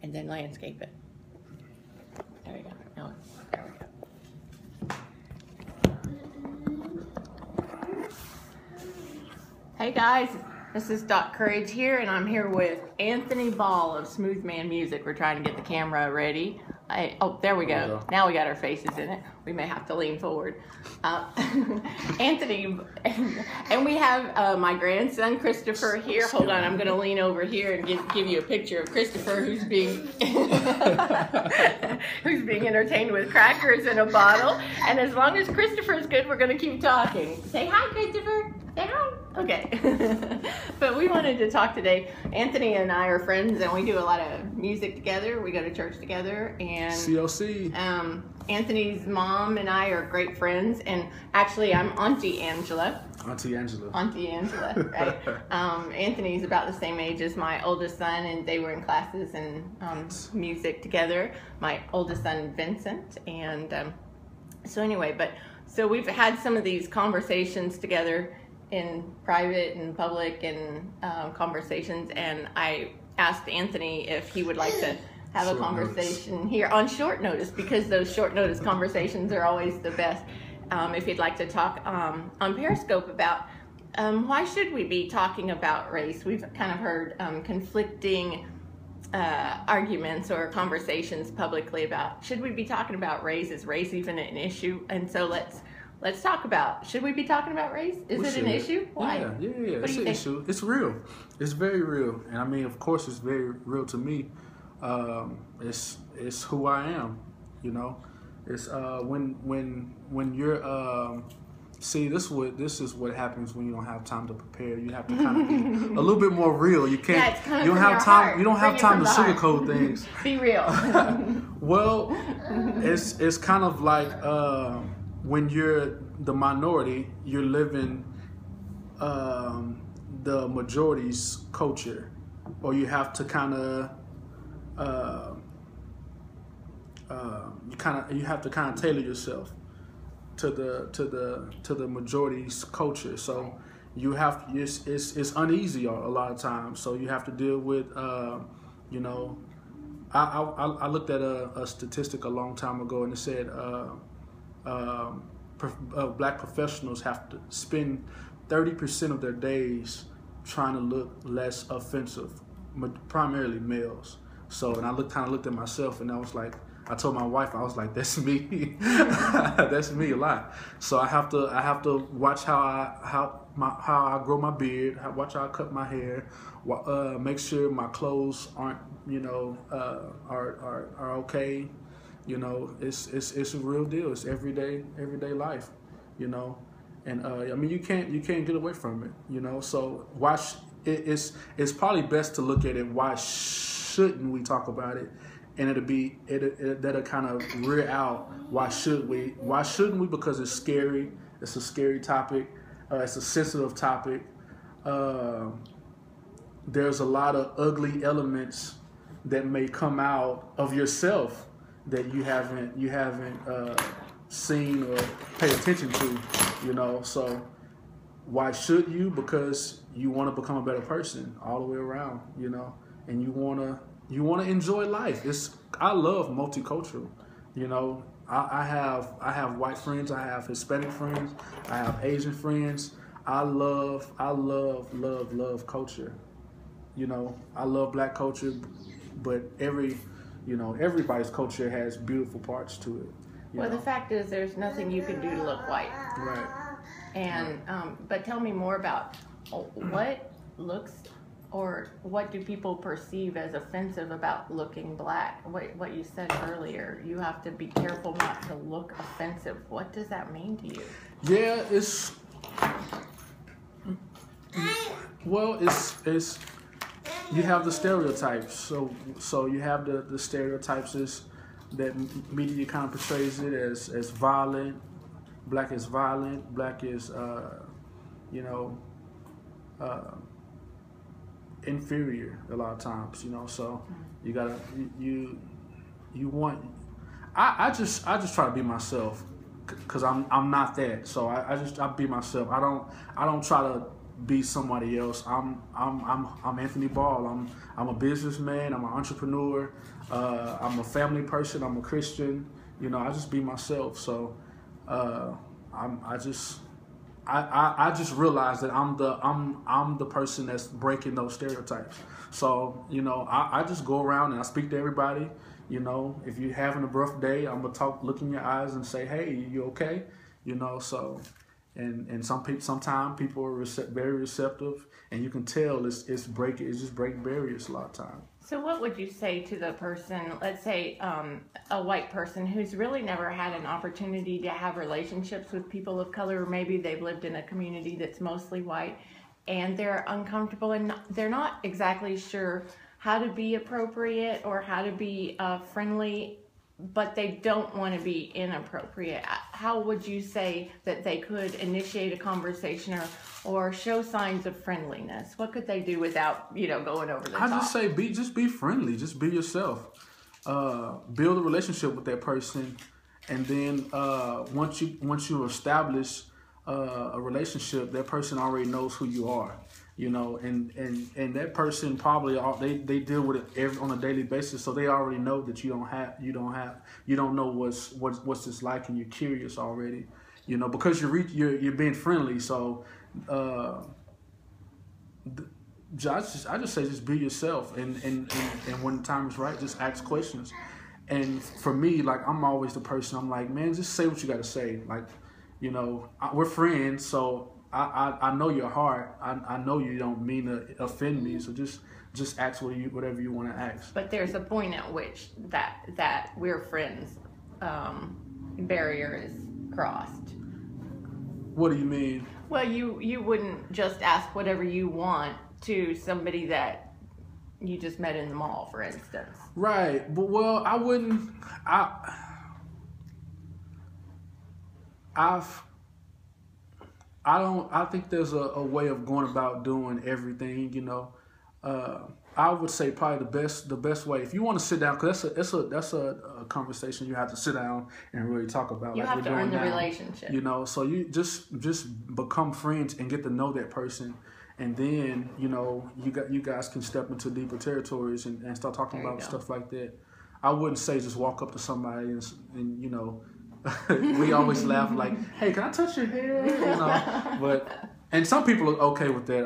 and then landscape it. There we go. No, there we go. Hey guys, this is Doc Courage here, and I'm here with Anthony Ball of Smooth Man Music. We're trying to get the camera ready. Oh, there we go. Now we got our faces in it. We may have to lean forward. Anthony, and we have my grandson Christopher here. Hold on, I'm going to lean over here and give you a picture of Christopher, who's being entertained with crackers in a bottle. And as long as Christopher's good, we're going to keep talking. Say hi, Christopher. Say hi. Okay. But we wanted to talk today. Anthony and I are friends, and we do a lot of music together. We go to church together, and COC. Anthony's mom and I are great friends, and actually I'm Auntie Angela. Auntie Angela. Auntie Angela, right? Anthony's about the same age as my oldest son, and they were in classes and music together. My oldest son, Vincent, and so anyway, so we've had some of these conversations together in private and public and conversations, and I asked Anthony if he would like to have a conversation here on short notice, because those short notice conversations are always the best. If you'd like to talk on Periscope about why should we be talking about race. We've kind of heard conflicting arguments or conversations publicly about, should we be talking about race? Is race even an issue? And so let's talk about, should we be talking about race? Is it an issue? Why? Yeah. It's an issue. It's real. It's very real. And I mean, of course, it's very real to me. It's who I am, you know. It's when you're see, this is what happens when you don't have time to prepare. You have to kind of be a little bit more real. You can't. Yeah, it's kind of you don't have time. Heart. You don't have time to sugarcoat things. Be real. Well, it's kind of like when you're the minority, you're living the majority's culture, or you have to kind of you have to kind of tailor yourself to the majority's culture. So you have it's uneasy a lot of times. So you have to deal with you know. I looked at a statistic a long time ago, and it said black professionals have to spend 30% of their days trying to look less offensive, primarily males. So, and I kind of looked at myself, and I told my wife, I was like, that's me. That's me a lot. So I have to watch how I grow my beard, watch how I cut my hair, make sure my clothes aren't, you know, are okay. You know, it's a real deal. It's everyday life, you know. And I mean, you can't get away from it, you know. So it's probably best to look at it. Why shouldn't we talk about it? And that'll kind of rear out. Why shouldn't we? Because it's scary. It's a scary topic. It's a sensitive topic. There's a lot of ugly elements that may come out of yourself that you haven't seen or paid attention to, you know. So why should you? Because you want to become a better person all the way around, you know, and you want to enjoy life. I love multicultural, you know. I have white friends, I have Hispanic friends, I have Asian friends. I love culture, you know. I love black culture, but everybody's culture has beautiful parts to it. Well, the fact is, there's nothing you can do to look white. Right. And but tell me more about what looks, or what do people perceive as offensive about looking black? What you said earlier, you have to be careful not to look offensive. What does that mean to you? Yeah, it's you have the stereotypes. So you have the stereotypes that media kind of portrays it as violent. Black is violent. Black is inferior a lot of times, you know. So you gotta you want. I just try to be myself, because I'm not that. So I be myself. I don't try to be somebody else. I'm Anthony Ball. I'm a businessman. I'm an entrepreneur. I'm a family person. I'm a Christian. You know, I just be myself. So I just realized that I'm the person that's breaking those stereotypes. So, you know, I just go around and I speak to everybody. You know, if you're having a rough day, I'm gonna look in your eyes and say, "Hey, you okay?" You know, so and sometimes people are very receptive, and you can tell it's just breaking barriers a lot of times. So what would you say to the person, let's say a white person who's really never had an opportunity to have relationships with people of color, or maybe they've lived in a community that's mostly white, and they're uncomfortable and they're not exactly sure how to be appropriate or how to be friendly, but they don't want to be inappropriate? How would you say that they could initiate a conversation or show signs of friendliness? What could they do without, going over the top? I just say just be friendly, just be yourself. Build a relationship with that person, and then once you establish a relationship, that person already knows who you are. You know, and that person probably they deal with it on a daily basis, so they already know that you don't know what's this like, and you're curious already, you know, because you're being friendly. So I just say just be yourself, and when the time is right, just ask questions. And for me, like, I'm always the person, I'm like, man, just say what you got to say. Like, you know, we're friends, so I know your heart. I know you don't mean to offend me, so just ask whatever you want to ask. But there's a point at which that we're friends barrier is crossed. What do you mean? Well, you wouldn't just ask whatever you want to somebody that you just met in the mall, for instance. Right, but well, I wouldn't. I think there's a way of going about doing everything, you know. I would say probably the best way, if you want to sit down, because that's a conversation you have to sit down and really talk about. You have to earn the relationship. You know, so you just become friends and get to know that person, and then, you know, you guys can step into deeper territories and start talking about stuff like that. I wouldn't say just walk up to somebody and you know. We always laugh like, "Hey, can I touch your hair?" You know, and some people are okay with that.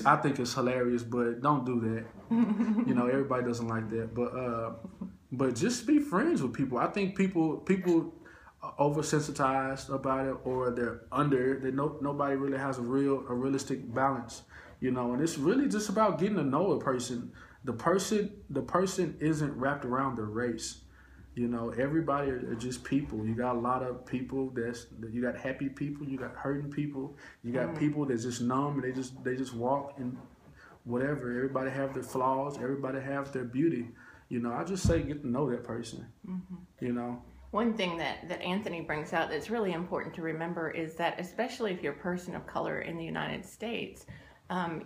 I think it's hilarious, but don't do that. You know, everybody doesn't like that. But just be friends with people. I think people are oversensitized about it, or nobody really has a realistic balance. You know, and it's really just about getting to know a person. The person isn't wrapped around their race. You know, everybody are just people. You got a lot of people you got happy people, you got hurting people, you got people that's just numb, and they just walk and whatever. Everybody have their flaws, everybody have their beauty. You know, I just say get to know that person. You know. One thing that Anthony brings out that's really important to remember is that, especially if you're a person of color in the United States,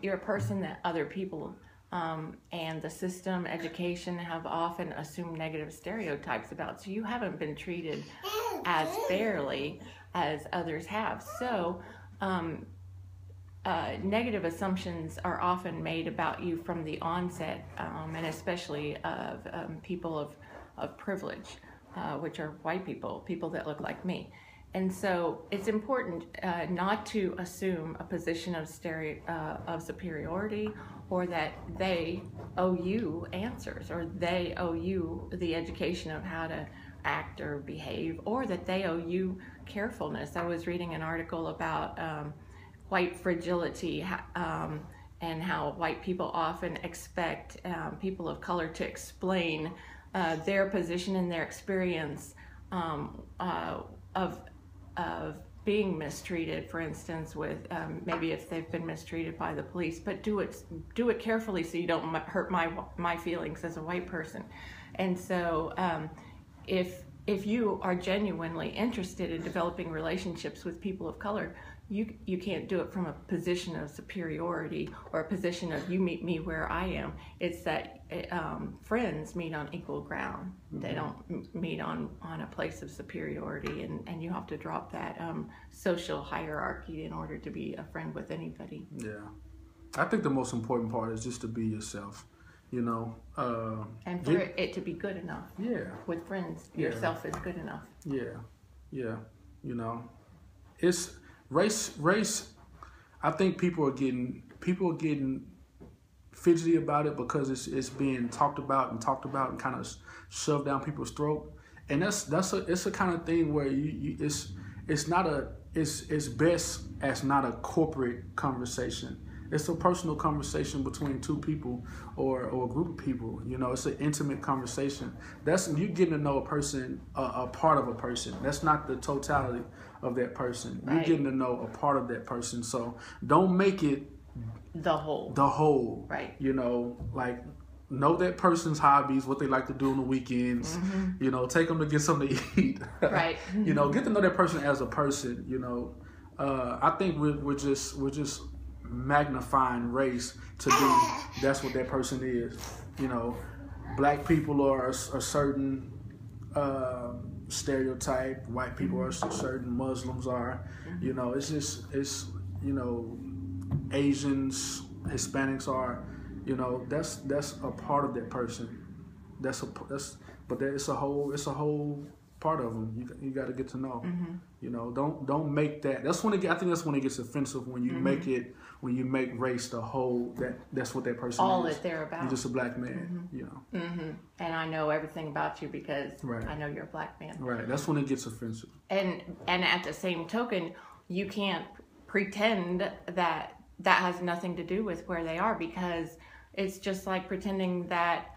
you're a person that other people and the system, education have often assumed negative stereotypes about. So you haven't been treated as fairly as others have. So negative assumptions are often made about you from the onset, and especially of people of privilege, which are white people that look like me. And so it's important not to assume a position of superiority, or that they owe you answers, or they owe you the education of how to act or behave, or that they owe you carefulness. I was reading an article about white fragility, and how white people often expect people of color to explain their position and their experience of being mistreated, for instance, with maybe if they've been mistreated by the police, but do it carefully so you don't hurt my feelings as a white person. And so if you are genuinely interested in developing relationships with people of color, you can't do it from a position of superiority or a position of you meet me where I am. It's that friends meet on equal ground. They don't meet on a place of superiority, and you have to drop that social hierarchy in order to be a friend with anybody. Yeah. I think the most important part is just to be yourself, you know. And for it to be good enough. Yeah. With friends, yourself is good enough. Yeah. Yeah. You know, it's race. I think people are getting fidgety about it because it's being talked about and kind of shoved down people's throat. And it's a kind of thing where it's best as not a corporate conversation. It's a personal conversation between two people or a group of people. You know, it's an intimate conversation. That's you getting to know a person, a part of a person. That's not the totality of that person. Right. You're getting to know a part of that person. So don't make it the whole. The whole. Right. You know, like know that person's hobbies, what they like to do on the weekends. Mm-hmm. You know, take them to get something to eat. Right. You know, get to know that person as a person. You know, I think we're just magnifying race to be that's what that person is. You know, black people are a certain stereotype, white people are certain, Muslims are, you know, it's you know, Asians, Hispanics are, you know, that's a part of that person. But it's a whole part of them. You got to get to know. Mm-hmm. You know, don't make that. I think that's when it gets offensive when you make race the whole. That's what that person all is. that they're about. You're just a black man. You know. Mm-hmm. And I know everything about you because Right. I know you're a black man. Right. That's when it gets offensive. And at the same token, you can't pretend that has nothing to do with where they are, because it's just like pretending that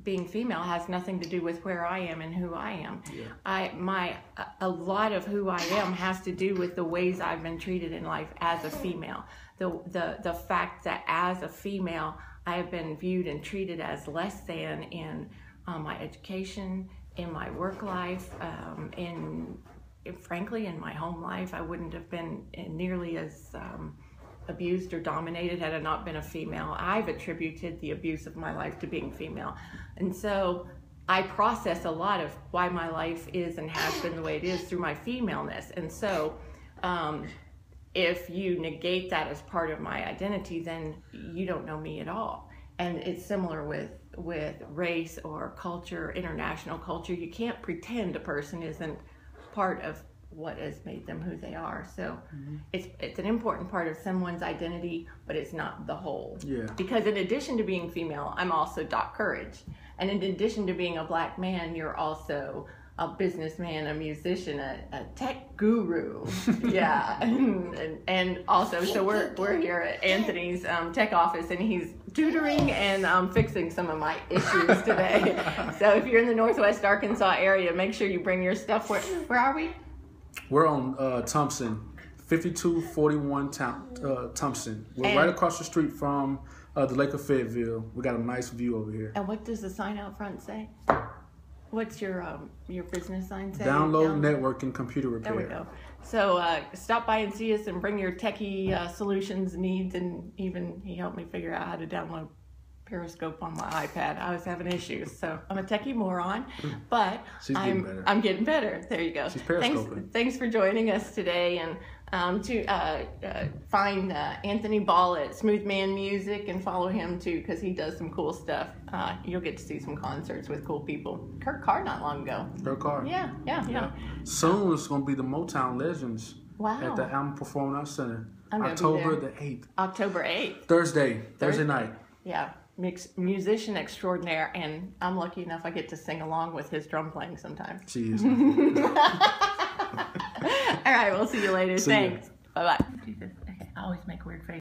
being female has nothing to do with where I am and who I am. Yeah. A lot of who I am has to do with the ways I've been treated in life as a female. The fact that as a female I have been viewed and treated as less than in my education, in my work life, frankly in my home life. I wouldn't have been nearly as abused or dominated had I not been a female. I've attributed the abuse of my life to being female. And so I process a lot of why my life is and has been the way it is through my femaleness. And so if you negate that as part of my identity, then you don't know me at all. And it's similar with race or culture, international culture. You can't pretend a person isn't part of what has made them who they are. So it's an important part of someone's identity, but it's not the whole. Yeah. Because in addition to being female, I'm also Doc Courage. And in addition to being a black man, you're also a businessman, a musician, a tech guru. Yeah. And also, so we're here at Anthony's tech office, and he's tutoring and fixing some of my issues today. So if you're in the Northwest Arkansas area, make sure you bring your stuff. Where are we? We're on Thompson, 5241 Thompson. We're right across the street from the Lake of Fayetteville. We got a nice view over here. And what does the sign out front say? What's your business sign say? Download Networking Computer Repair. There we go. So stop by and see us and bring your techie solutions needs, and even he helped me figure out how to download Periscope on my iPad. I was having issues, so I'm a techie moron, but I'm getting better. There you go. She's periscoping. Thanks for joining us today, and to find Anthony Ball at Smooth Man Music and follow him too, because he does some cool stuff. You'll get to see some concerts with cool people. Kirk Carr not long ago. Kirk Carr. Yeah. Soon it's going to be the Motown Legends. Wow. At the Allen Performing Arts Center. I'm October the 8th. October 8th. Thursday night. Yeah. Musician extraordinaire, and I'm lucky enough I get to sing along with his drum playing sometimes. She is. All right, we'll see you later. Thanks. Bye-bye. Jesus, I always make weird faces.